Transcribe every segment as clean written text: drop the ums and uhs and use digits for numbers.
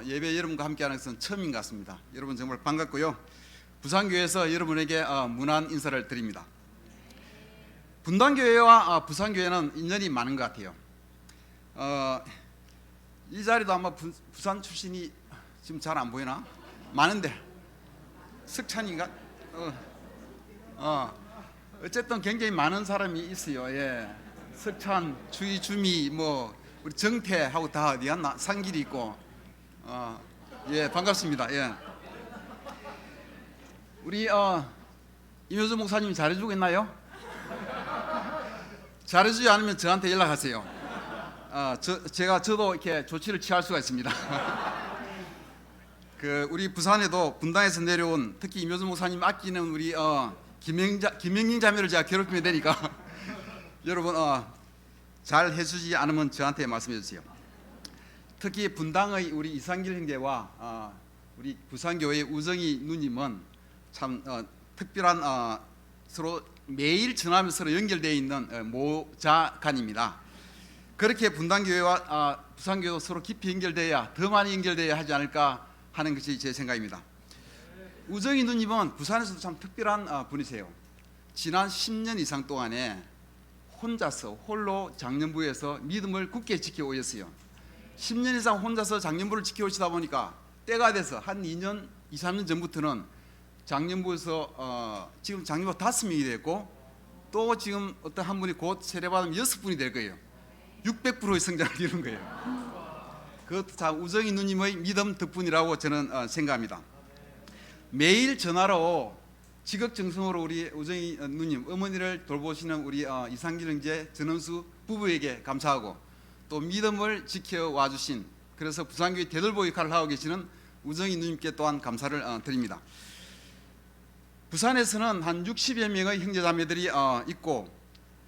예배 여러분과 함께하는 것은 처음인 것 같습니다. 여러분 정말 반갑고요. 부산교회에서 여러분에게 문안 인사를 드립니다. 분당교회와 부산교회는 인연이 많은 것 같아요. 이 자리도 아마 부산 출신이 지금 잘 안 보이나? 많은데 석찬인가? 어쨌든 굉장히 많은 사람이 있어요. 예. 석찬, 주미, 뭐 우리 정태하고 다 어디 갔나? 상길이 있고. 예, 반갑습니다. 예. 우리 임효주 목사님 잘해주고 있나요? 잘해주지 않으면 저한테 연락하세요. 저도 이렇게 조치를 취할 수가 있습니다. 우리 부산에도 분당에서 내려온 특히 임효주 목사님 아끼는 우리 김영민 자매를 제가 괴롭히면 되니까 여러분 잘 해주지 않으면 저한테 말씀해 주세요. 특히 분당의 우리 이상길 형제와 우리 부산교회의 우정희 누님은 참 특별한 서로 매일 전화하면서 서로 연결되어 있는 모자간입니다. 그렇게 분당교회와 부산교회도 서로 깊이 연결되어야 더 많이 연결되어야 하지 않을까 하는 것이 제 생각입니다. 우정희 누님은 부산에서도 참 특별한 분이세요. 지난 10년 이상 동안에 혼자서 홀로 장년부에서 믿음을 굳게 지켜오셨어요. 10년 이상 혼자서 장년부를 지켜오시다 보니까 때가 돼서 한 2년, 2, 3년 전부터는 장년부에서 지금 장년부 5명이 됐고 또 지금 어떤 한 분이 곧 세례받으면 6분이 될 거예요. 600%의 성장을 이룬 거예요. 그것도 다 우정희 누님의 믿음 덕분이라고 저는 생각합니다. 매일 전화로 지극정성으로 우리 우정희 누님 어머니를 돌보시는 우리 이상길 형제 전원수 부부에게 감사하고 또 믿음을 지켜와 주신 그래서 부산교회 대들보 역할을 하고 계시는 우정희 누님께 또한 감사를 드립니다. 부산에서는 한 60여 명의 형제자매들이 있고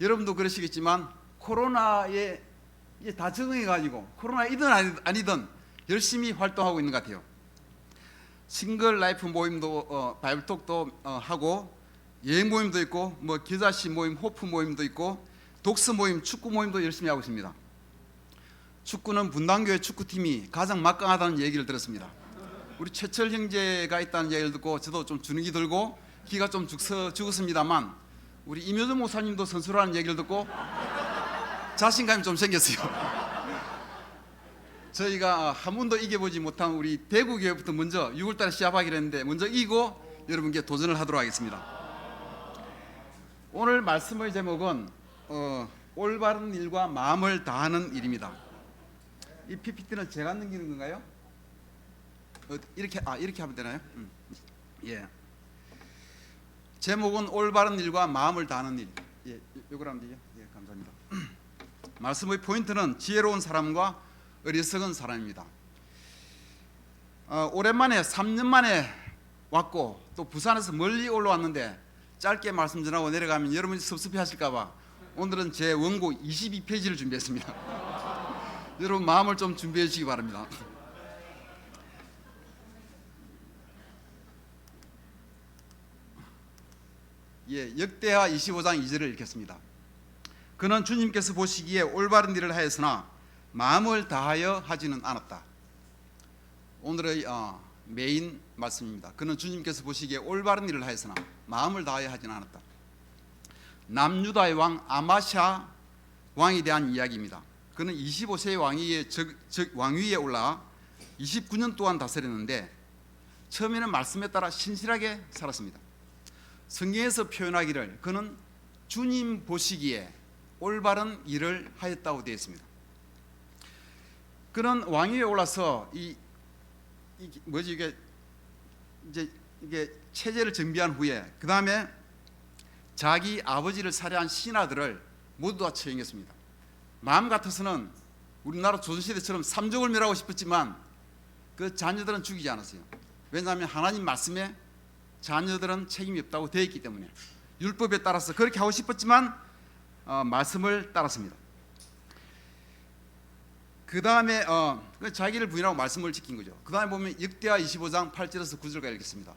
여러분도 그러시겠지만 코로나에 다 적응해가지고 코로나이든 아니든 열심히 활동하고 있는 것 같아요. 싱글 라이프 모임도 바이블톡도 하고 여행 모임도 있고 뭐 겨자씨 모임, 호프 모임도 있고 독서 모임, 축구 모임도 열심히 하고 있습니다. 축구는 분당교회 축구팀이 가장 막강하다는 얘기를 들었습니다. 우리 최철 형제가 있다는 얘기를 듣고 저도 좀 주눅이 들고 기가 좀 죽었습니다만 우리 임효준 목사님도 선수라는 얘기를 듣고 자신감이 좀 생겼어요. 저희가 한 번도 이겨보지 못한 우리 대구교회부터 먼저 6월달에 시합하기로 했는데 먼저 이기고 여러분께 도전을 하도록 하겠습니다. 오늘 말씀의 제목은 올바른 일과 마음을 다하는 일입니다. 이 PPT는 제가 넘기는 건가요? 이렇게 하면 되나요? 예. 제목은 올바른 일과 마음을 다하는 일. 예, 이걸 하면 되죠? 예, 감사합니다. 말씀의 포인트는 지혜로운 사람과 어리석은 사람입니다. 오랜만에 3년 만에 왔고 또 부산에서 멀리 올라왔는데 짧게 말씀 전하고 내려가면 여러분이 섭섭해 하실까봐 오늘은 제 원고 22페이지를 준비했습니다. 여러분 마음을 좀 준비해 주시기 바랍니다. 예, 역대하 25장 2절을 읽겠습니다. 그는 주님께서 보시기에 올바른 일을 하였으나 마음을 다하여 하지는 않았다. 오늘의 메인 말씀입니다. 그는 주님께서 보시기에 올바른 일을 하였으나 마음을 다하여 하지는 않았다. 남유다의 왕 아마샤 왕에 대한 이야기입니다. 그는 25세의 왕위에 올라 29년 동안 다스렸는데 처음에는 말씀에 따라 신실하게 살았습니다. 성경에서 표현하기를 그는 주님 보시기에 올바른 일을 하였다고 되어 있습니다. 그는 왕위에 올라서 이게 체제를 정비한 후에 그 다음에 자기 아버지를 살해한 신하들을 모두 다 처형했습니다. 마음 같아서는 우리나라 조선시대처럼 삼족을 멸하고 싶었지만 그 자녀들은 죽이지 않았어요. 왜냐하면 하나님 말씀에 자녀들은 책임이 없다고 되어 있기 때문에 율법에 따라서 그렇게 하고 싶었지만 말씀을 따랐습니다. 그 다음에 자기를 부인하고 말씀을 지킨 거죠. 그 다음에 보면 역대하 25장 8절에서 9절까지 읽겠습니다.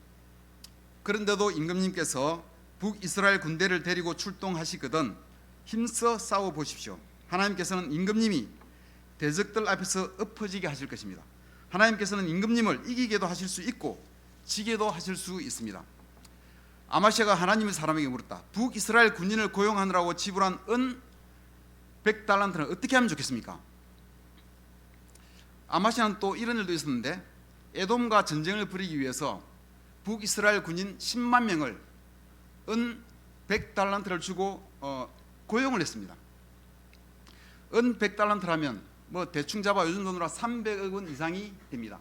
그런데도 임금님께서 북이스라엘 군대를 데리고 출동하시거든 힘써 싸워 보십시오. 하나님께서는 임금님이 대적들 앞에서 엎어지게 하실 것입니다. 하나님께서는 임금님을 이기게도 하실 수 있고 지게도 하실 수 있습니다. 아마시아가 하나님의 사람에게 물었다. 북이스라엘 군인을 고용하느라고 지불한 은 100달란트는 어떻게 하면 좋겠습니까? 아마시아는 또 이런 일도 있었는데, 에돔과 전쟁을 벌이기 위해서 북이스라엘 군인 10만 명을 은 100달란트를 주고 고용을 했습니다. 은 100달란트라면 뭐 대충 잡아 요즘 돈으로 300억 원 이상이 됩니다.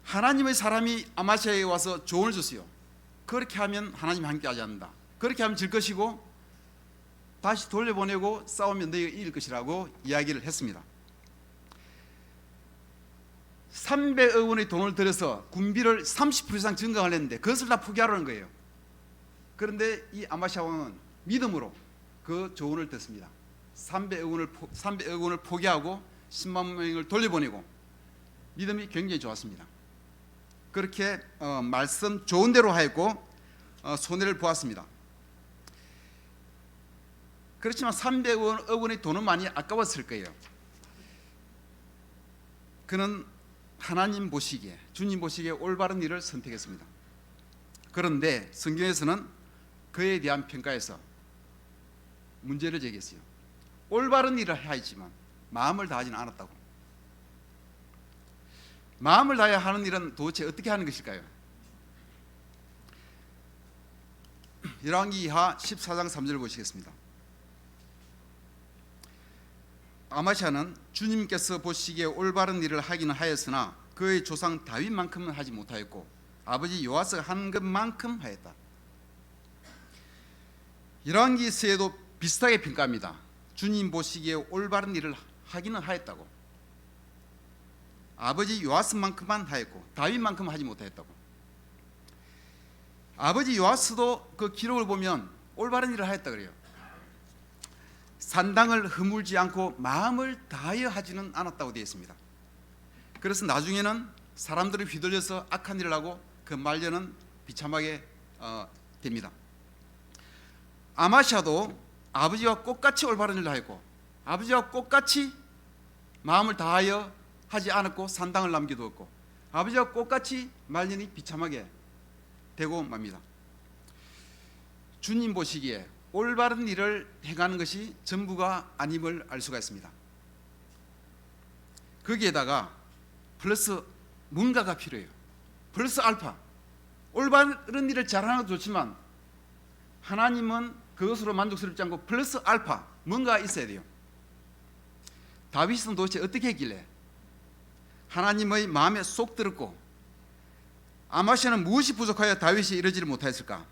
하나님의 사람이 아마시아에 와서 조언을 줬어요. 그렇게 하면 하나님 함께하지 않는다. 그렇게 하면 질 것이고 다시 돌려보내고 싸우면 너희가 이길 것이라고 이야기를 했습니다. 300억 원의 돈을 들여서 군비를 30% 이상 증강을 했는데 그것을 다 포기하라는 거예요. 그런데 이 아마시아 왕은 믿음으로 그 조언을 듣습니다. 300억 원을 포기하고 10만 명을 돌려보내고 믿음이 굉장히 좋았습니다. 그렇게 말씀 좋은 대로 하였고 손해를 보았습니다. 그렇지만 300억 원의 돈은 많이 아까웠을 거예요. 그는 하나님 보시기에, 주님 보시기에 올바른 일을 선택했습니다. 그런데 성경에서는 그에 대한 평가에서 문제를 제기했어요. 올바른 일을 하였지만 마음을 다하지는 않았다고. 마음을 다해야 하는 일은 도대체 어떻게 하는 것일까요? 열왕기하 14장 3절을 보시겠습니다. 아마시아는 주님께서 보시기에 올바른 일을 하기는 하였으나 그의 조상 다윗만큼은 하지 못하였고 아버지 요아스가 한 것만큼 하였다. 열왕기서에도 비슷하게 평가합니다. 주님 보시기에 올바른 일을 하기는 하였다고. 아버지 요아스만큼만 하였고 다윗만큼은 하지 못하였다고. 아버지 요아스도 그 기록을 보면 올바른 일을 하였다 그래요. 산당을 허물지 않고 마음을 다하여 하지는 않았다고 되어 있습니다. 그래서 나중에는 사람들이 휘둘려서 악한 일을 하고 그 말년은 비참하게 됩니다. 아마시아도 아버지와 똑같이 올바른 일을 하였고 아버지와 똑같이 마음을 다하여 하지 않았고 산당을 남겨두었고 아버지와 똑같이 말년이 비참하게 되고 맙니다. 주님 보시기에 올바른 일을 행하는 것이 전부가 아님을 알 수가 있습니다. 거기에다가 플러스 뭔가가 필요해요. 플러스 알파. 올바른 일을 잘하는 것도 좋지만 하나님은 그것으로 만족스럽지 않고 플러스 알파 뭔가 있어야 돼요. 다윗은 도대체 어떻게 했길래 하나님의 마음에 쏙 들었고 아마시아는 무엇이 부족하여 다윗이 이러지를 못하였을까?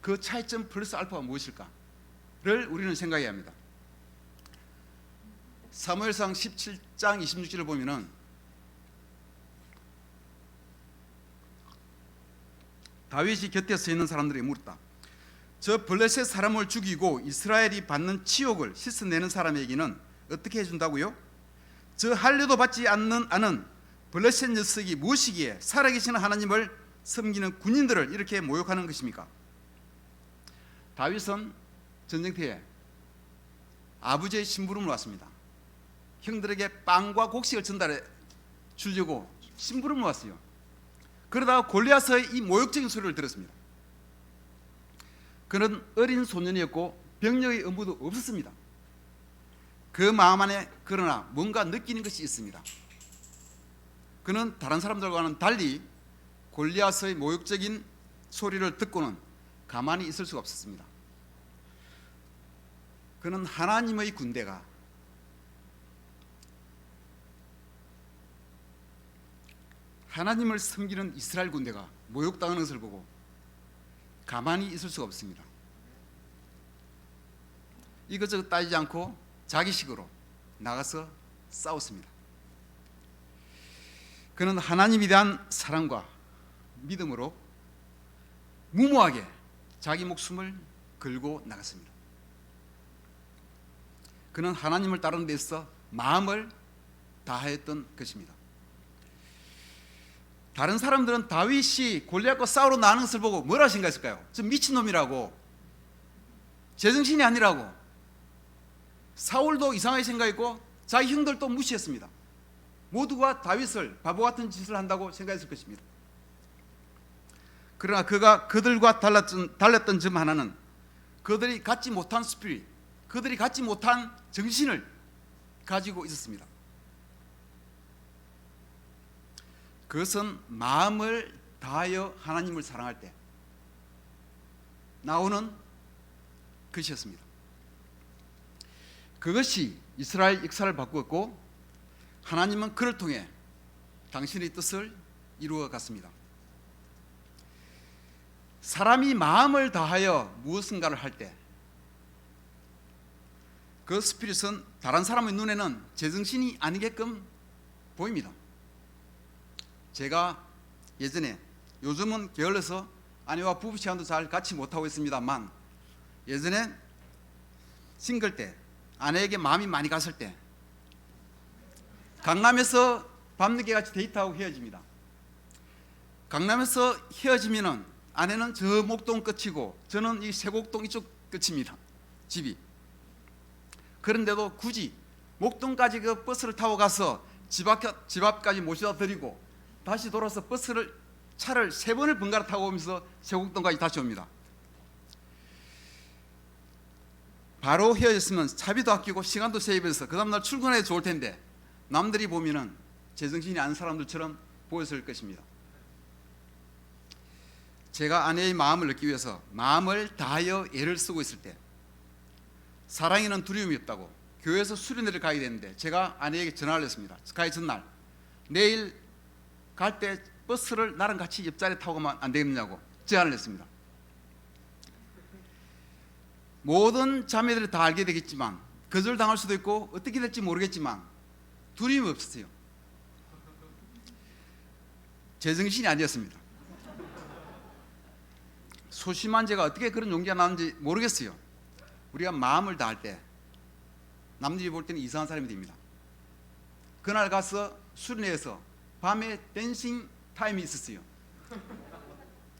그 차이점 플러스 알파가 무엇일까를 우리는 생각해야 합니다. 사무엘상 17장 26절을 보면은 다윗이 곁에 서 있는 사람들이 물었다. 저 블레셋 사람을 죽이고 이스라엘이 받는 치욕을 씻어내는 사람에게는 어떻게 해준다고요? 저 할례도 받지 않는 블레셋 녀석이 무엇이기에 살아계시는 하나님을 섬기는 군인들을 이렇게 모욕하는 것입니까? 다윗은 전쟁터에 아버지의 심부름을 왔습니다. 형들에게 빵과 곡식을 전달해 주려고 심부름을 왔어요. 그러다가 골리앗의 이 모욕적인 소리를 들었습니다. 그는 어린 소년이었고 병력의 의무도 없었습니다. 그 마음 안에 그러나 뭔가 느끼는 것이 있습니다. 그는 다른 사람들과는 달리 골리앗의 모욕적인 소리를 듣고는 가만히 있을 수가 없었습니다. 그는 하나님의 군대가 하나님을 섬기는 이스라엘 군대가 모욕당하는 것을 보고 가만히 있을 수가 없습니다. 이것저것 따지지 않고 자기식으로 나가서 싸웠습니다. 그는 하나님에 대한 사랑과 믿음으로 무모하게 자기 목숨을 걸고 나갔습니다. 그는 하나님을 따르는 데 있어 마음을 다하였던 것입니다. 다른 사람들은 다윗이 골리앗과 싸우러 나가는 것을 보고 뭐라 생각했을까요? 저 미친놈이라고, 제정신이 아니라고. 사울도 이상하게 생각했고 자기 형들도 무시했습니다. 모두가 다윗을 바보 같은 짓을 한다고 생각했을 것입니다. 그러나 그가 그들과 달랐던 점 하나는 그들이 갖지 못한 스피릿, 그들이 갖지 못한 정신을 가지고 있었습니다. 그것은 마음을 다하여 하나님을 사랑할 때 나오는 것이었습니다. 그것이 이스라엘 역사를 바꾸었고 하나님은 그를 통해 당신의 뜻을 이루어 갔습니다. 사람이 마음을 다하여 무엇인가를 할 때 그 스피릿은 다른 사람의 눈에는 제정신이 아니게끔 보입니다. 제가 예전에, 요즘은 게을러서 아내와 부부 시간도 잘 같이 못하고 있습니다만, 예전에 싱글 때 아내에게 마음이 많이 갔을 때 강남에서 밤늦게 같이 데이트하고 헤어집니다. 강남에서 헤어지면은 아내는 저 목동 끝이고 저는 이 세곡동 이쪽 끝입니다. 집이. 그런데도 굳이 목동까지 그 버스를 타고 가서 집 앞까지 모셔다 드리고 다시 돌아서 차를 3번을 번갈아 타고 오면서 세곡동까지 다시 옵니다. 바로 헤어졌으면 차비도 아끼고 시간도 세이브해서 그 다음날 출근해도 좋을 텐데 남들이 보면은 제정신이 아닌 사람들처럼 보였을 것입니다. 제가 아내의 마음을 얻기 위해서 마음을 다하여 애를 쓰고 있을 때 사랑에는 두려움이 없다고 교회에서 수련회를 가야 되는데 제가 아내에게 전화를 했습니다. 가기 전날 내일 갈 때 버스를 나랑 같이 옆자리에 타고 가면 안 되겠느냐고 제안을 했습니다. 모든 자매들이 다 알게 되겠지만 거절당할 수도 있고 어떻게 될지 모르겠지만 두려움이 없었어요. 제정신이 아니었습니다. 소심한 제가 어떻게 그런 용기가 나는지 모르겠어요. 우리가 마음을 다할 때 남들이 볼 때는 이상한 사람이 됩니다. 그날 가서 수련회에서 밤에 댄싱 타임이 있었어요.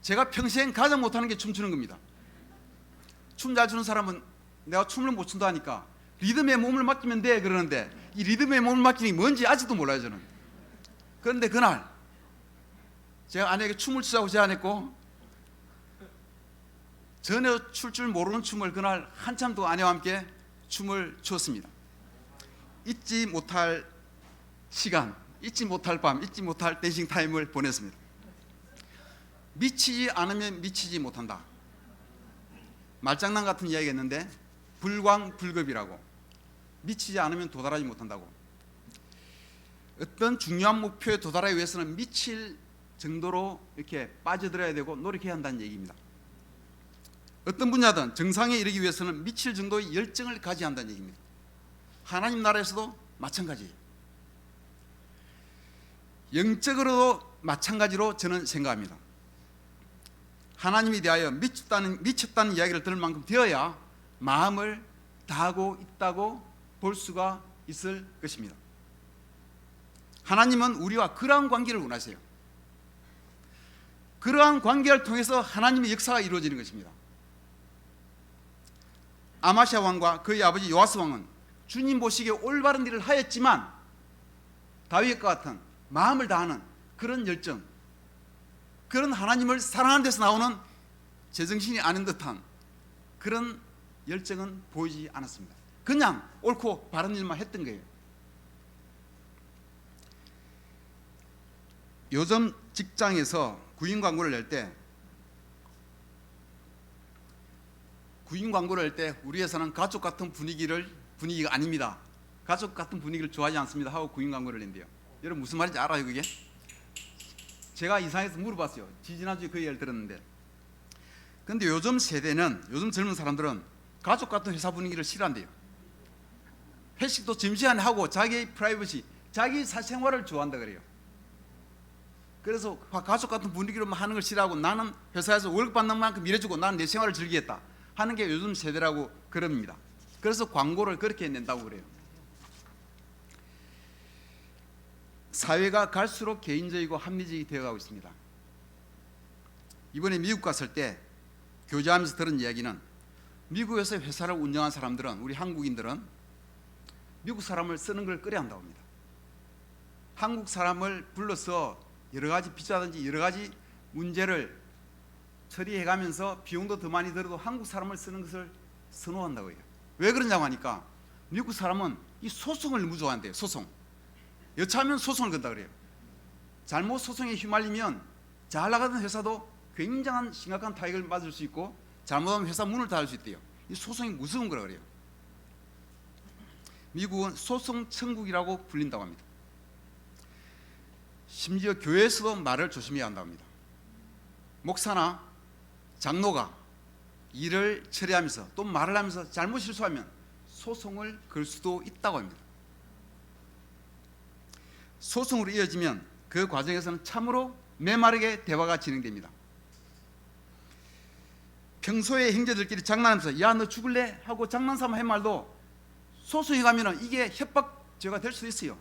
제가 평생 가장 못하는 게 춤추는 겁니다. 춤 잘 추는 사람은 내가 춤을 못 춘다 하니까 리듬에 몸을 맡기면 돼 그러는데 이 리듬에 몸을 맡기는 게 뭔지 아직도 몰라요 저는. 그런데 그날 제가 아내에게 춤을 추자고 제안했고 전혀 출 줄 모르는 춤을 그날 한참 동안 아내와 함께 춤을 추었습니다. 잊지 못할 시간, 잊지 못할 밤, 잊지 못할 댄싱 타임을 보냈습니다. 미치지 않으면 미치지 못한다. 말장난 같은 이야기가 있는데 불광불급이라고, 미치지 않으면 도달하지 못한다고. 어떤 중요한 목표에 도달하기 위해서는 미칠 정도로 이렇게 빠져들어야 되고 노력해야 한다는 얘기입니다. 어떤 분야든 정상에 이르기 위해서는 미칠 정도의 열정을 가져야 한다는 얘기입니다. 하나님 나라에서도 마찬가지예요. 영적으로도 마찬가지로 저는 생각합니다. 하나님에 대하여 미쳤다는 이야기를 들을 만큼 되어야 마음을 다하고 있다고 볼 수가 있을 것입니다. 하나님은 우리와 그러한 관계를 원하세요. 그러한 관계를 통해서 하나님의 역사가 이루어지는 것입니다. 아마시아 왕과 그의 아버지 요아스 왕은 주님 보시기에 올바른 일을 하였지만 다윗과 같은 마음을 다하는 그런 열정, 그런 하나님을 사랑하는 데서 나오는 제정신이 아닌 듯한 그런 열정은 보이지 않았습니다. 그냥 옳고 바른 일만 했던 거예요. 요즘 직장에서 구인 광고를 낼 때 우리 회사는 가족 같은 분위기가 아닙니다. 가족 같은 분위기를 좋아하지 않습니다 하고 구인 광고를 낸대요. 여러분 무슨 말인지 알아요 그게? 제가 이상해서 물어봤어요. 지지난주에 그 얘기를 들었는데, 근데 요즘 젊은 사람들은 가족 같은 회사 분위기를 싫어한대요. 회식도 점심시간에 하고 자기의 프라이버시, 자기 사생활을 좋아한다 그래요. 그래서 가족 같은 분위기로 하는 걸 싫어하고 나는 회사에서 월급 받는 만큼 일해주고 나는 내 생활을 즐기겠다 하는 게 요즘 세대라고 그럽니다. 그래서 광고를 그렇게 낸다고 그래요. 사회가 갈수록 개인적이고 합리적이 되어가고 있습니다. 이번에 미국 갔을 때 교제하면서 들은 이야기는 미국에서 회사를 운영한 사람들은, 우리 한국인들은 미국 사람을 쓰는 걸 꺼려 한다고 합니다. 한국 사람을 불러서 여러 가지 비자든지 여러 가지 문제를 처리해가면서 비용도 더 많이 들어도 한국 사람을 쓰는 것을 선호한다고 해요. 왜 그러냐고 하니까 미국 사람은 이 소송을 너무 좋아한대요. 소송. 여차하면 소송을 건다 그래요. 잘못 소송에 휘말리면 잘 나가던 회사도 굉장한 심각한 타격을 맞을 수 있고 잘못하면 회사 문을 닫을 수 있대요. 이 소송이 무서운 거라 그래요. 미국은 소송 천국이라고 불린다고 합니다. 심지어 교회에서도 말을 조심해야 한다고 합니다. 목사나 장로가 일을 처리하면서 또 말을 하면서 잘못 실수하면 소송을 걸 수도 있다고 합니다. 소송으로 이어지면 그 과정에서는 참으로 메마르게 대화가 진행됩니다. 평소에 형제들끼리 장난하면서 야 너 죽을래? 하고 장난삼아 한 말도 소송에 가면 이게 협박죄가 될 수도 있어요.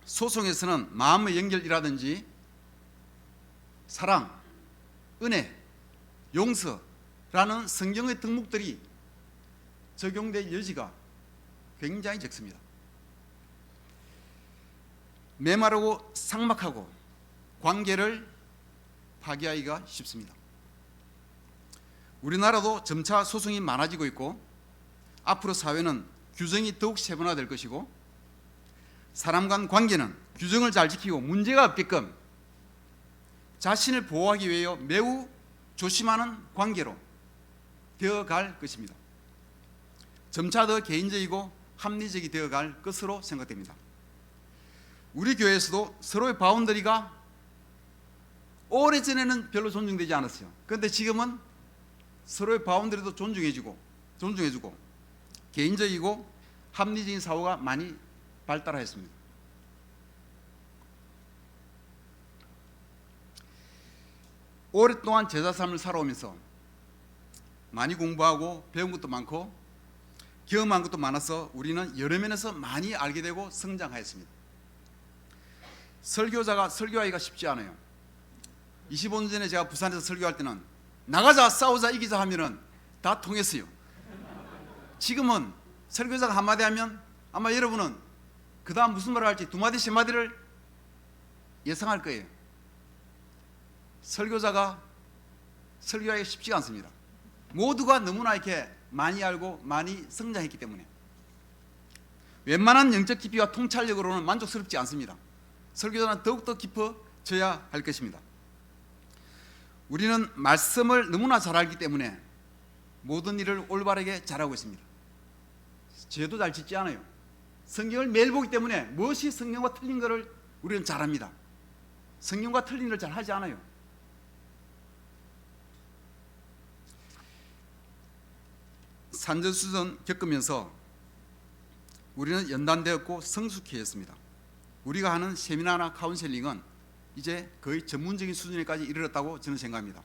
소송에서는 마음의 연결이라든지 사랑, 은혜, 용서라는 성경의 덕목들이 적용될 여지가 굉장히 적습니다. 메마르고 삭막하고 관계를 파괴하기가 쉽습니다. 우리나라도 점차 소송이 많아지고 있고 앞으로 사회는 규정이 더욱 세분화될 것이고 사람 간 관계는 규정을 잘 지키고 문제가 없게끔 자신을 보호하기 위해 매우 조심하는 관계로 되어갈 것입니다. 점차 더 개인적이고 합리적이 되어갈 것으로 생각됩니다. 우리 교회에서도 서로의 바운더리가 오래전에는 별로 존중되지 않았어요. 그런데 지금은 서로의 바운더리도 존중해주고 개인적이고 합리적인 사고가 많이 발달하였습니다. 오랫동안 제자 삶을 살아오면서 많이 공부하고 배운 것도 많고 경험한 것도 많아서 우리는 여러 면에서 많이 알게 되고 성장하였습니다. 설교자가 설교하기가 쉽지 않아요. 25년 전에 제가 부산에서 설교할 때는 나가자 싸우자 이기자 하면은 다 통했어요. 지금은 설교자가 한마디 하면 아마 여러분은 그 다음 무슨 말을 할지 두 마디 세 마디를 예상할 거예요. 설교자가 설교하기가 쉽지가 않습니다. 모두가 너무나 이렇게 많이 알고 많이 성장했기 때문에 웬만한 영적 깊이와 통찰력으로는 만족스럽지 않습니다. 설교자는 더욱더 깊어져야 할 것입니다. 우리는 말씀을 너무나 잘 알기 때문에 모든 일을 올바르게 잘하고 있습니다. 죄도 잘 짓지 않아요. 성경을 매일 보기 때문에 무엇이 성경과 틀린 것을 우리는 잘합니다. 성경과 틀린 일을 잘 하지 않아요. 산전수전 겪으면서 우리는 연단되었고 성숙해졌습니다. 우리가 하는 세미나나 카운셀링은 이제 거의 전문적인 수준에까지 이르렀다고 저는 생각합니다.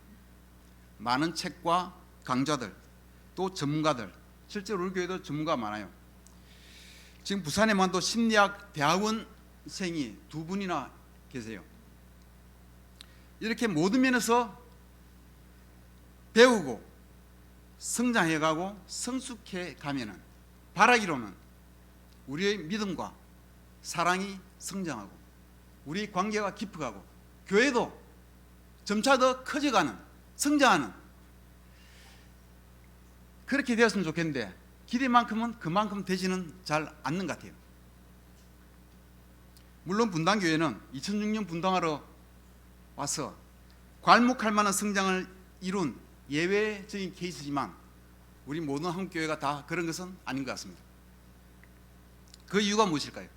많은 책과 강좌들 또 전문가들, 실제로 우리 교회도 전문가가 많아요. 지금 부산에만도 심리학 대학원생이 2분이나 계세요. 이렇게 모든 면에서 배우고 성장해가고 성숙해 가면은 바라기로는 우리의 믿음과 사랑이 성장하고 우리 관계가 깊어가고 교회도 점차 더 커져가는 성장하는 그렇게 되었으면 좋겠는데 기대만큼은 그만큼 되지는 잘 않는 것 같아요. 물론 분당교회는 2006년 분당하러 와서 괄목할 만한 성장을 이룬 예외적인 케이스지만 우리 모든 한국교회가 다 그런 것은 아닌 것 같습니다. 그 이유가 무엇일까요?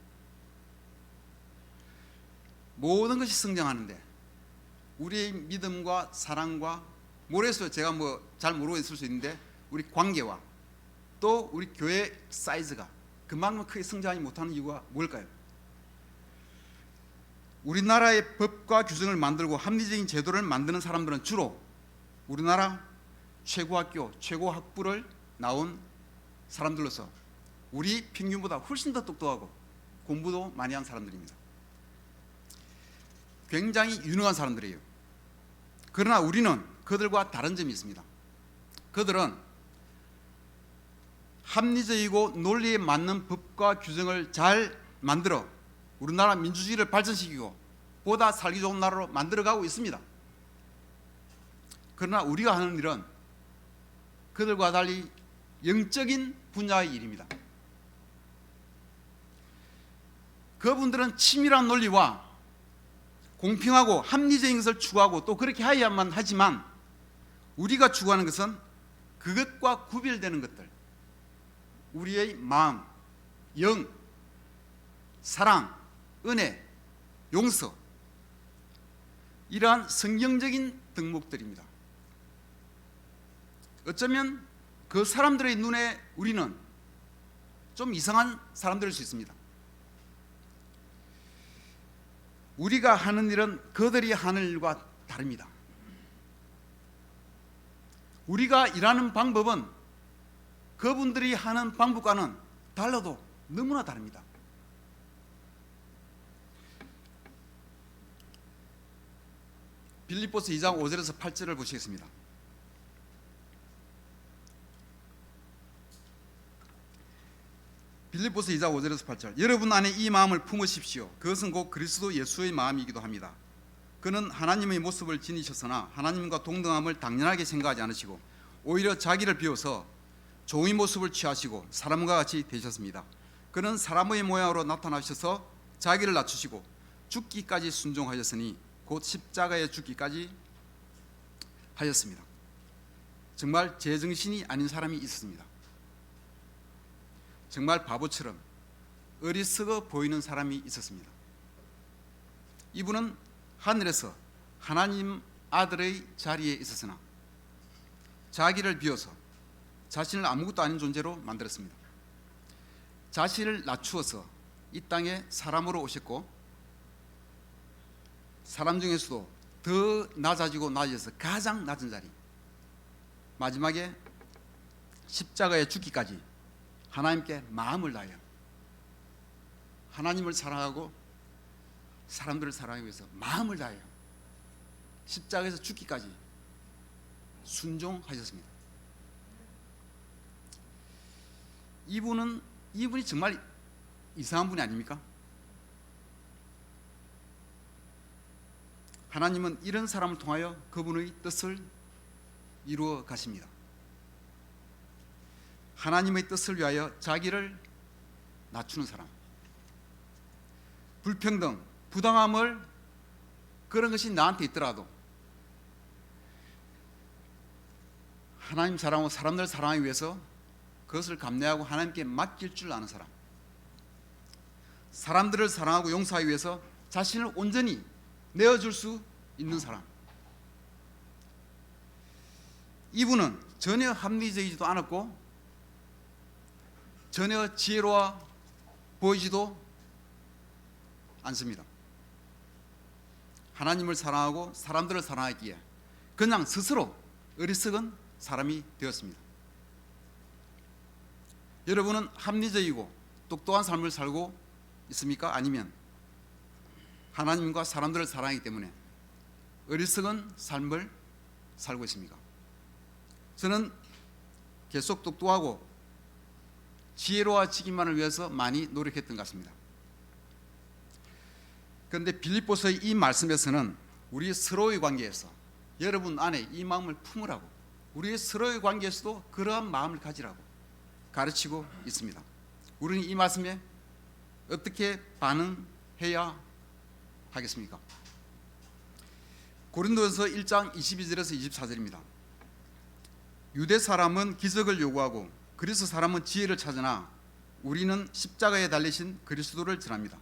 모든 것이 성장하는데 우리의 믿음과 사랑과 모르겠어요. 제가 뭐 잘 모르고 있을 수 있는데 우리 관계와 또 우리 교회 사이즈가 그만큼 크게 성장하지 못하는 이유가 뭘까요? 우리나라의 법과 규정을 만들고 합리적인 제도를 만드는 사람들은 주로 우리나라 최고학교, 최고학부를 나온 사람들로서 우리 평균보다 훨씬 더 똑똑하고 공부도 많이 한 사람들입니다. 굉장히 유능한 사람들이에요. 그러나 우리는 그들과 다른 점이 있습니다. 그들은 합리적이고 논리에 맞는 법과 규정을 잘 만들어 우리나라 민주주의를 발전시키고 보다 살기 좋은 나라로 만들어가고 있습니다. 그러나 우리가 하는 일은 그들과 달리 영적인 분야의 일입니다. 그분들은 치밀한 논리와 공평하고 합리적인 것을 추구하고 또 그렇게 해야만 하지만 우리가 추구하는 것은 그것과 구별되는 것들, 우리의 마음, 영, 사랑, 은혜, 용서, 이러한 성경적인 덕목들입니다. 어쩌면 그 사람들의 눈에 우리는 좀 이상한 사람들일 수 있습니다. 우리가 하는 일은 그들이 하는 일과 다릅니다. 우리가 일하는 방법은 그분들이 하는 방법과는 달라도 너무나 다릅니다. 빌립보서 2장 5절에서 8절을 보시겠습니다. 빌립보서 2장 5절에서 8절. 여러분 안에 이 마음을 품으십시오. 그것은 곧 그리스도 예수의 마음이기도 합니다. 그는 하나님의 모습을 지니셨으나 하나님과 동등함을 당연하게 생각하지 않으시고 오히려 자기를 비워서 종의 모습을 취하시고 사람과 같이 되셨습니다. 그는 사람의 모양으로 나타나셔서 자기를 낮추시고 죽기까지 순종하셨으니 곧 십자가에 죽기까지 하셨습니다. 정말 제정신이 아닌 사람이 있었습니다. 정말 바보처럼 어리석어 보이는 사람이 있었습니다. 이분은 하늘에서 하나님 아들의 자리에 있었으나 자기를 비워서 자신을 아무것도 아닌 존재로 만들었습니다. 자신을 낮추어서 이 땅에 사람으로 오셨고 사람 중에서도 더 낮아지고 낮아져서 가장 낮은 자리, 마지막에 십자가에 죽기까지 하나님께 마음을 다하여 하나님을 사랑하고 사람들을 사랑하기 위해서 마음을 다하여 십자가에서 죽기까지 순종하셨습니다. 이분이 정말 이상한 분이 아닙니까? 하나님은 이런 사람을 통하여 그분의 뜻을 이루어 가십니다. 하나님의 뜻을 위하여 자기를 낮추는 사람, 불평등, 부당함을 그런 것이 나한테 있더라도 하나님 사랑하고 사람들 사랑하기 위해서 그것을 감내하고 하나님께 맡길 줄 아는 사람, 사람들을 사랑하고 용서하기 위해서 자신을 온전히 내어줄 수 있는 사람, 이분은 전혀 합리적이지도 않았고 전혀 지혜로워 보이지도 않습니다. 하나님을 사랑하고 사람들을 사랑하기에 그냥 스스로 어리석은 사람이 되었습니다. 여러분은 합리적이고 똑똑한 삶을 살고 있습니까? 아니면 하나님과 사람들을 사랑하기 때문에 어리석은 삶을 살고 있습니까? 저는 계속 똑똑하고 지혜로워지기만을 위해서 많이 노력했던 것 같습니다. 그런데 빌립보서의 이 말씀에서는 우리 서로의 관계에서 여러분 안에 이 마음을 품으라고, 우리 서로의 관계에서도 그러한 마음을 가지라고 가르치고 있습니다. 우리는 이 말씀에 어떻게 반응해야 하겠습니까? 고린도전서 1장 22절에서 24절입니다. 유대 사람은 기적을 요구하고 그리스 사람은 지혜를 찾으나 우리는 십자가에 달리신 그리스도를 전합니다.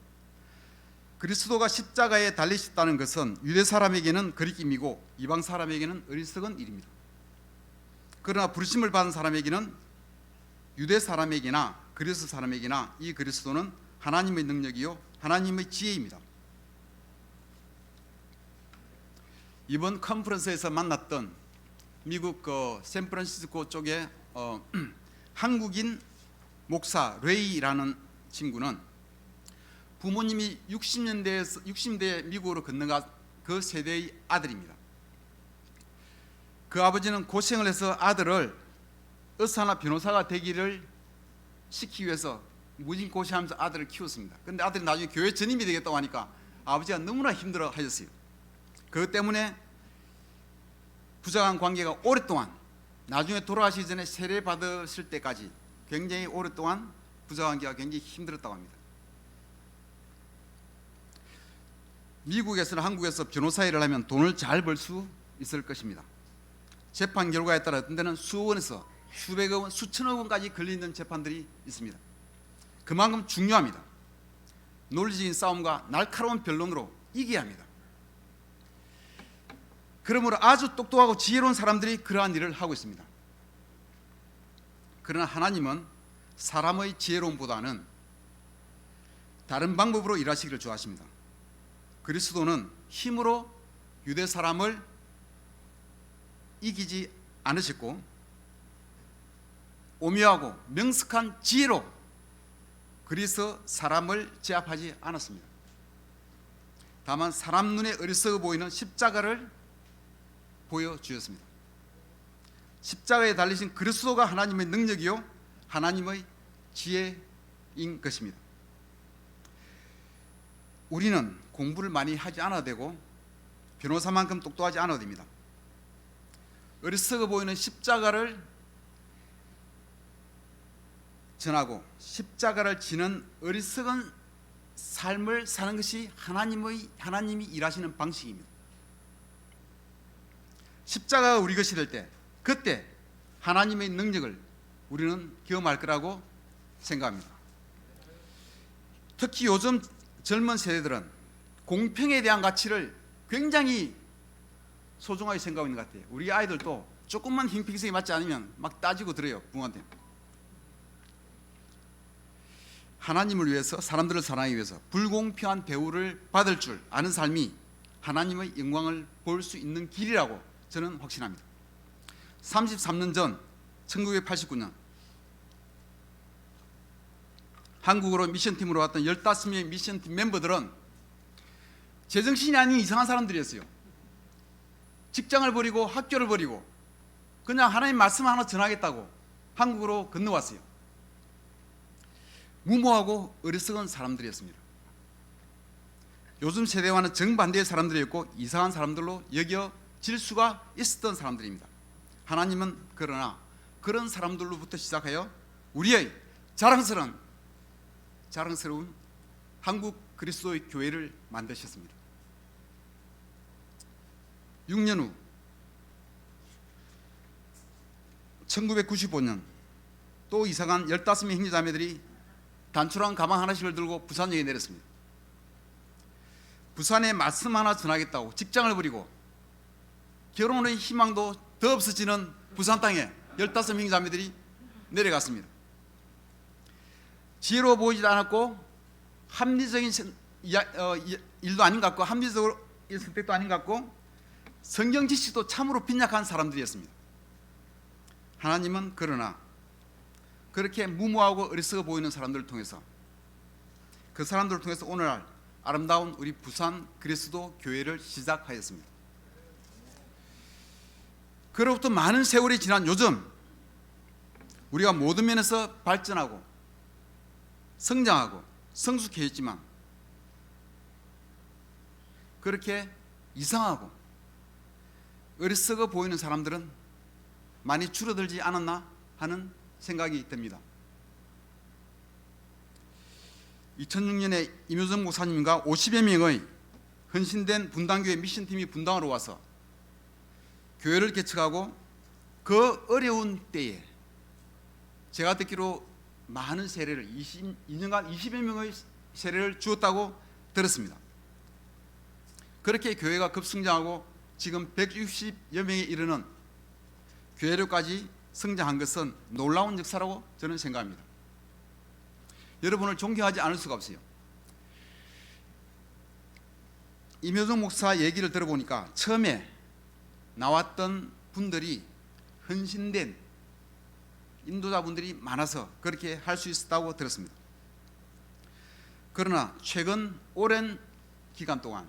그리스도가 십자가에 달리셨다는 것은 유대 사람에게는 거리낌이고 이방 사람에게는 어리석은 일입니다. 그러나 부르심을 받은 사람에게는 유대 사람에게나 그리스 사람에게나 이 그리스도는 하나님의 능력이요 하나님의 지혜입니다. 이번 컨퍼런스에서 만났던 미국 샌프란시스코 쪽에 한국인 목사 레이라는 친구는 부모님이 60년대에 미국으로 건너간 그 세대의 아들입니다. 그 아버지는 고생을 해서 아들을 의사나 변호사가 되기를 시키기 위해서 무진고시하면서 아들을 키웠습니다. 그런데 아들이 나중에 교회 전임이 되겠다고 하니까 아버지가 너무나 힘들어 하셨어요. 그것 때문에 부자간 관계가 오랫동안, 나중에 돌아가시기 전에 세례 받으실 때까지 굉장히 오랫동안 부자 관계가 굉장히 힘들었다고 합니다. 미국에서나 한국에서 변호사 일을 하면 돈을 잘 벌 수 있을 것입니다. 재판 결과에 따라 어떤 데는 수억원에서 수백억 원, 수천억 원까지 걸리는 재판들이 있습니다. 그만큼 중요합니다. 논리적인 싸움과 날카로운 변론으로 이겨야 합니다. 그러므로 아주 똑똑하고 지혜로운 사람들이 그러한 일을 하고 있습니다. 그러나 하나님은 사람의 지혜로움보다는 다른 방법으로 일하시기를 좋아하십니다. 그리스도는 힘으로 유대 사람을 이기지 않으셨고 오묘하고 명석한 지혜로 그리스도 사람을 제압하지 않았습니다. 다만 사람 눈에 어리석어 보이는 십자가를 보여주셨습니다. 십자가에 달리신 그리스도가 하나님의 능력이요 하나님의 지혜인 것입니다. 우리는 공부를 많이 하지 않아도 되고 변호사만큼 똑똑하지 않아도 됩니다. 어리석어 보이는 십자가를 전하고 십자가를 지는 어리석은 삶을 사는 것이 하나님이 일하시는 방식입니다. 십자가가 우리 것이 될 때 그때 하나님의 능력을 우리는 경험할 거라고 생각합니다. 특히 요즘 젊은 세대들은 공평에 대한 가치를 굉장히 소중하게 생각하고 있는 것 같아요. 우리 아이들도 조금만 형평성이 맞지 않으면 막 따지고 들어요, 부모한테. 하나님을 위해서, 사람들을 사랑하기 위해서 불공평한 대우를 받을 줄 아는 삶이 하나님의 영광을 볼 수 있는 길이라고 저는 확신합니다. 33년 전 1989년 한국으로 미션팀으로 왔던 15명의 미션팀 멤버들은 제정신이 아닌 이상한 사람들이었어요. 직장을 버리고 학교를 버리고 그냥 하나님 말씀 하나 전하겠다고 한국으로 건너왔어요. 무모하고 어리석은 사람들이었습니다. 요즘 세대와는 정반대의 사람들이었고 이상한 사람들로 여겨질 수가 있었던 사람들입니다. 하나님은 그러나 그런 사람들로부터 시작하여 우리의 자랑스러운 한국 그리스도의 교회를 만드셨습니다. 6년 후 1995년 또 이사간 15명의 형제자매들이 단추랑 가방 하나씩을 들고 부산역에 내렸습니다. 부산에 말씀 하나 전하겠다고 직장을 버리고 결혼의 희망도 더 없어지는 부산 땅에 15명 형제자매들이 내려갔습니다. 지혜로워 보이지도 않았고 합리적인 일도 아닌 것 같고 합리적인 선택도 아닌 것 같고 성경 지식도 참으로 빈약한 사람들이었습니다. 하나님은 그러나 그렇게 무모하고 어리석어 보이는 사람들을 통해서 그 사람들을 통해서 오늘날 아름다운 우리 부산 그리스도 교회를 시작하였습니다. 그로부터 많은 세월이 지난 요즘 우리가 모든 면에서 발전하고 성장하고 성숙해졌지만 그렇게 이상하고 어리석어 보이는 사람들은 많이 줄어들지 않았나 하는 생각이 듭니다. 2006년에 임효정 목사님과 50여 명의 헌신된 분당교회 미션팀이 분당으로 와서 교회를 개척하고 그 어려운 때에 제가 듣기로 많은 세례를 2년간 20여 명의 세례를 주었다고 들었습니다. 그렇게 교회가 급성장하고 지금 160여 명에 이르는 교회로까지 성장한 것은 놀라운 역사라고 저는 생각합니다. 여러분을 존경하지 않을 수가 없어요. 임효정 목사 얘기를 들어보니까 처음에 나왔던 분들이 헌신된 인도자분들이 많아서 그렇게 할 수 있었다고 들었습니다. 그러나 최근 오랜 기간 동안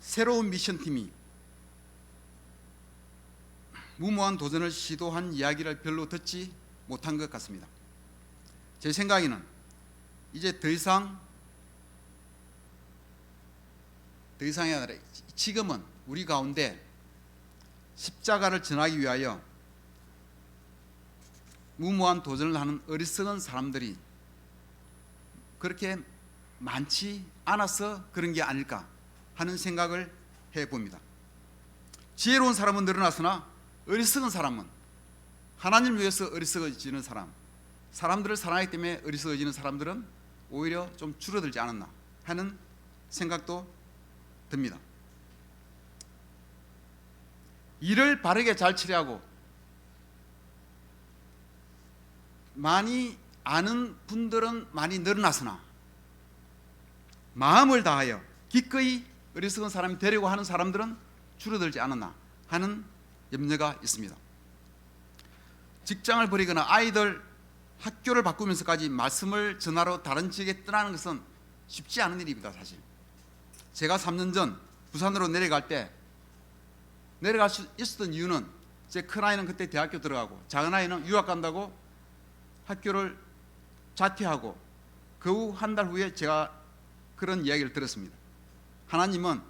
새로운 미션팀이 무모한 도전을 시도한 이야기를 별로 듣지 못한 것 같습니다. 제 생각에는 이제 더 이상이 아니라 지금은 우리 가운데 십자가를 전하기 위하여 무모한 도전을 하는 어리석은 사람들이 그렇게 많지 않아서 그런 게 아닐까 하는 생각을 해봅니다. 지혜로운 사람은 늘어났으나 어리석은 사람은, 하나님을 위해서 어리석어지는 사람, 사람들을 사랑하기 때문에 어리석어지는 사람들은 오히려 좀 줄어들지 않았나 하는 생각도 듭니다. 일을 바르게 잘 처리하고 많이 아는 분들은 많이 늘어났으나 마음을 다하여 기꺼이 어리석은 사람이 되려고 하는 사람들은 줄어들지 않았나 하는 염려가 있습니다. 직장을 버리거나 아이들 학교를 바꾸면서까지 말씀을 전하러 다른 지역에 떠나는 것은 쉽지 않은 일입니다. 사실 제가 3년 전 부산으로 내려갈 수 있었던 이유는 제 큰아이는 그때 대학교 들어가고 작은아이는 유학 간다고 학교를 자퇴하고 그 후 한 달 후에 제가 그런 이야기를 들었습니다. 하나님은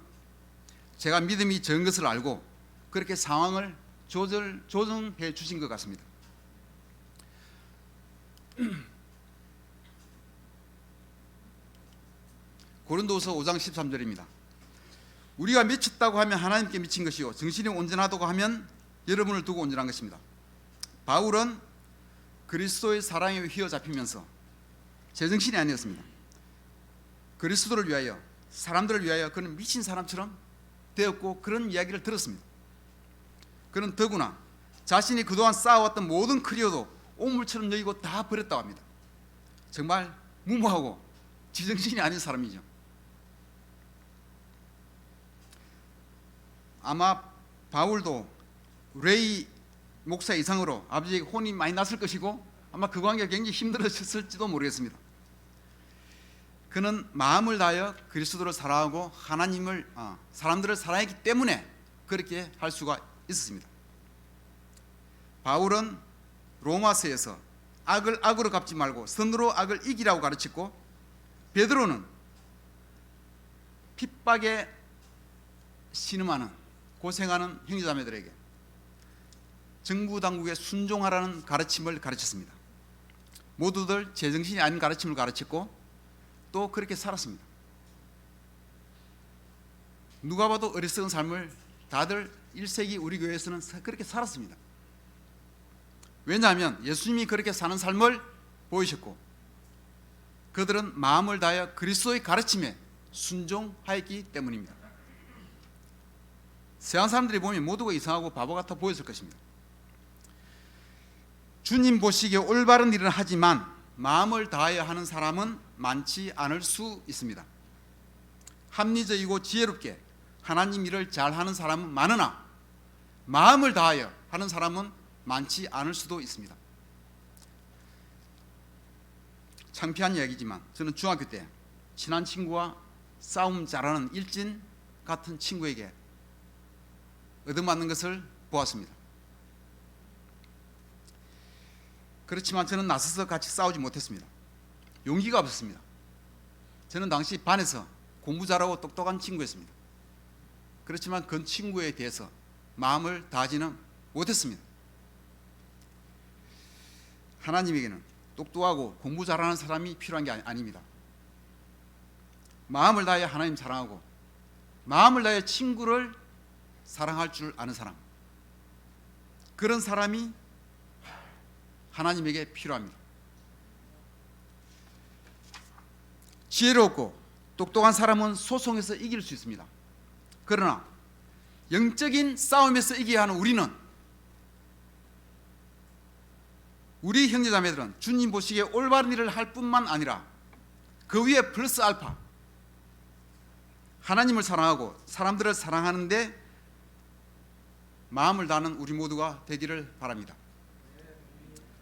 제가 믿음이 적은 것을 알고 그렇게 상황을 조정해 주신 것 같습니다. 고린도후서 5장 13절입니다. 우리가 미쳤다고 하면 하나님께 미친 것이요 정신이 온전하다고 하면 여러분을 두고 온전한 것입니다. 바울은 그리스도의 사랑에 휘어잡히면서 제정신이 아니었습니다. 그리스도를 위하여, 사람들을 위하여 그는 미친 사람처럼 되었고 그런 이야기를 들었습니다. 그는 더구나 자신이 그동안 쌓아왔던 모든 커리어도 오물처럼 여기고 다 버렸다고 합니다. 정말 무모하고 지정신이 아닌 사람이죠. 아마 바울도 레이 목사 이상으로 아버지에게 혼이 많이 났을 것이고 아마 그 관계가 굉장히 힘들었을지도 모르겠습니다. 그는 마음을 다하여 그리스도를 사랑하고 하나님을 사람들을 사랑했기 때문에 그렇게 할 수가 있었습니다. 바울은 로마서에서 악을 악으로 갚지 말고 선으로 악을 이기라고 가르쳤고, 베드로는 핍박에 신음하는 고생하는 형제자매들에게 정부 당국에 순종하라는 가르침을 가르쳤습니다. 모두들 제정신이 아닌 가르침을 가르쳤고 또 그렇게 살았습니다. 누가 봐도 어리석은 삶을 다들 1세기 우리 교회에서는 그렇게 살았습니다. 왜냐하면 예수님이 그렇게 사는 삶을 보이셨고 그들은 마음을 다하여 그리스도의 가르침에 순종하였기 때문입니다. 세상 사람들이 보면 모두가 이상하고 바보 같아 보였을 것입니다. 주님 보시기에 올바른 일은 하지만 마음을 다하여 하는 사람은 많지 않을 수 있습니다. 합리적이고 지혜롭게 하나님 일을 잘하는 사람은 많으나 마음을 다하여 하는 사람은 많지 않을 수도 있습니다. 창피한 이야기지만 저는 중학교 때 친한 친구와 싸움 잘하는 일진 같은 친구에게 얻어맞는 것을 보았습니다. 그렇지만 저는 나서서 같이 싸우지 못했습니다. 용기가 없었습니다. 저는 당시 반에서 공부 잘하고 똑똑한 친구였습니다. 그렇지만 그 친구에 대해서 마음을 다하지는 못했습니다. 하나님에게는 똑똑하고 공부 잘하는 사람이 필요한 게 아닙니다. 마음을 다하여 하나님 사랑하고 마음을 다하여 친구를 사랑할 줄 아는 사람, 그런 사람이 하나님에게 필요합니다. 지혜롭고 똑똑한 사람은 소송에서 이길 수 있습니다. 그러나 영적인 싸움에서 이겨야 하는 우리 형제자매들은 주님 보시기에 올바른 일을 할 뿐만 아니라 그 위에 플러스 알파 하나님을 사랑하고 사람들을 사랑하는데 마음을 다하는 우리 모두가 되기를 바랍니다.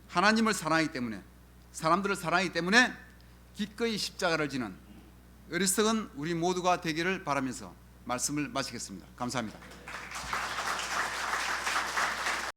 하나님을 사랑하기 때문에, 사람들을 사랑하기 때문에 기꺼이 십자가를 지는 어리석은 우리 모두가 되기를 바라면서 말씀을 마치겠습니다. 감사합니다.